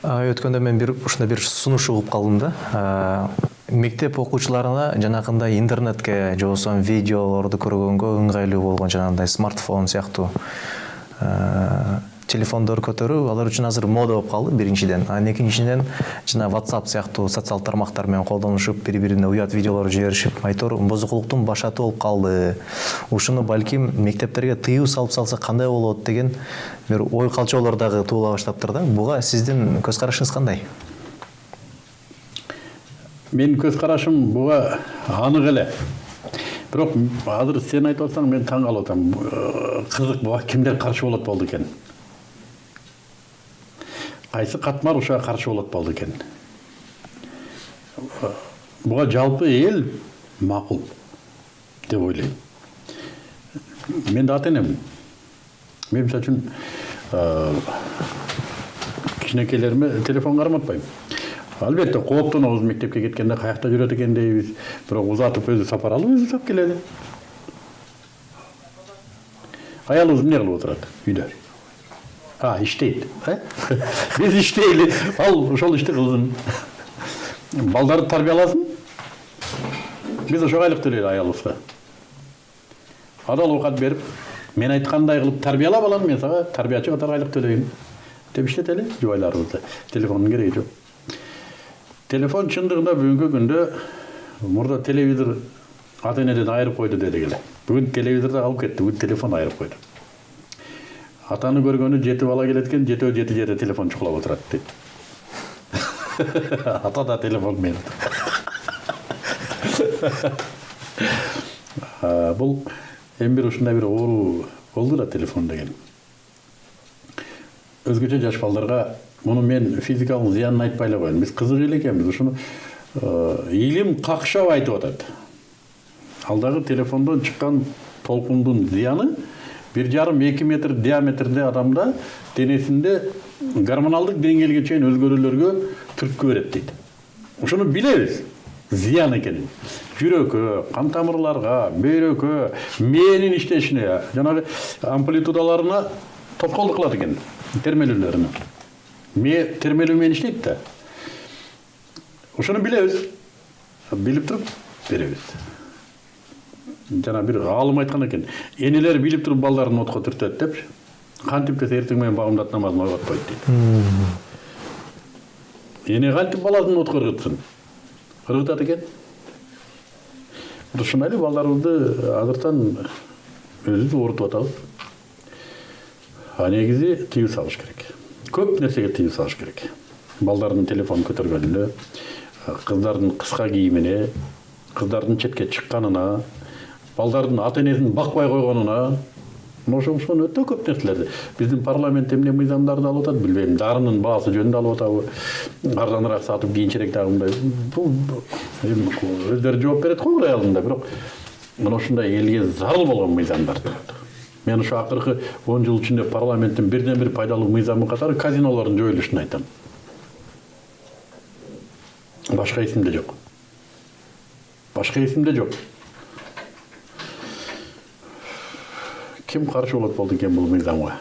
Өткөндө мен ушундай бир сунуш угуп калдым да. Мектеп окуучуларына жанагындай интернетке же болбосо видеолорду көргөнгө ыңгайлуу болгон жанагындай смартфон сыяктуу телефондор көтөрүү алар үчүн азыр мода болуп калды биринчиден. Экинчиден жана WhatsApp сыяктуу социал тармактар менен колдонушуп, бири-бирине уят видеолор жиберишип, айтор бузукулуктун башаты болуп калды. Ушуну балким мектептерге тыюу салып салса кандай болот деген бир ой калчоолор дагы туула баштаптыр да. Буга сиздин көз карашыңыз кандай? Менин көз карашым буга анык эле. Бирок азыр сен айтып атсаң мен таң калып атам. Кызык, буга кимдер каршы болот болду экен? Кайсы катмар ушуга каршы болот болду экен? Буга жалпы эл макул деп ойлойм. Мен да ата-энем. Мен мисалы үчүн кичинекейлериме телефон карматпайм. Албетте кооптонобуз мектепке кеткенде каякта жүрөт экен дейбиз, бирок узатып өзү сапар алып өзү тап келеди. Аялыбыз эмне кылып отурат үйдө? Иштейт. Биз иштейли, ал ошол ишти кылсын. Балдарды тарбияласын. Биз ошого айлык төлөйлү аялыбызга. Адал оокат берип, мен айткандай кылып тарбияла балам, мен сага тарбиячы катары айлык төлөйм деп иштетели жубайларыбызды. Телефондун кереги жок. Телефон чындыгында бүгүнкү күндө мурда телевизор ата-энеден айырып койду дедик эле. Бүгүн телевизорду алып кетти, бүгүн телефон айырып койду. Атаны көргөнү 7 бала келет экен, 7 жерде телефон чукулап отурат дейт. Ата да телефон менен. Бул эми бир ушундай бир оору болду да телефон деген. Өзгөчө жаш балдарга муну мен физикалык зыянын айтпай эле коеюн. Биз кызык эле экенбиз. Ушуну илим какшап айтып атат. Алдагы телефондон чыккан толкундун зыяны 1,5-2 метр диаметрде адамда денесинде гормоналдык деңгээлге чейин өзгөрүүлөргө түрткү берет дейт. Ушуну билебиз. Зыян экенин. Жүрөккө, кан тамырларга, бөйрөккө, мээнин иштешине, жанагы амплитудаларына тоскоолдук кылат экен, термелүүлөрүнө. Мээ термелүү менен иштейт да. Ушуну билебиз. Билип туруп беребиз. Жана бир аалым айткан экен, энелер билип туруп балдарын отко түртөт деп. Кантип десе эртең менен багымдат намазын ойготпойт дейт. Эне кантип баласын отко ыргытсын? Ыргытат экен. Ушундай эле балдарыбызды азыртан өзүбүз оорутуп атабыз. Негизи тыюу салыш керек. Көп нерсеге тыюу салыш керек. Балдардын телефон көтөргөнүнө, кыздардын кыска кийимине, кыздардын четке чыкканына, балдардын ата-энесин бакпай койгонуна, ошол өтө көп нерселерди. Биздин парламент эмне мыйзамдарды алып атат, билбейм, дарынын баасы жөнүндө алып атабы, арзаныраак сатып кийинчерээк дагы мындай. Бул өздөрү жооп берет го аялында, бирок мына ушундай элге зарыл болгон мыйзамдар турат. Мен ушу акыркы 10 жыл ичинде парламенттин бирден бир пайдалуу мыйзамы катары казинолордун жоюлушун айтам. Башка эсимде жок. Ким каршы болот болду экен бул мыйзамга?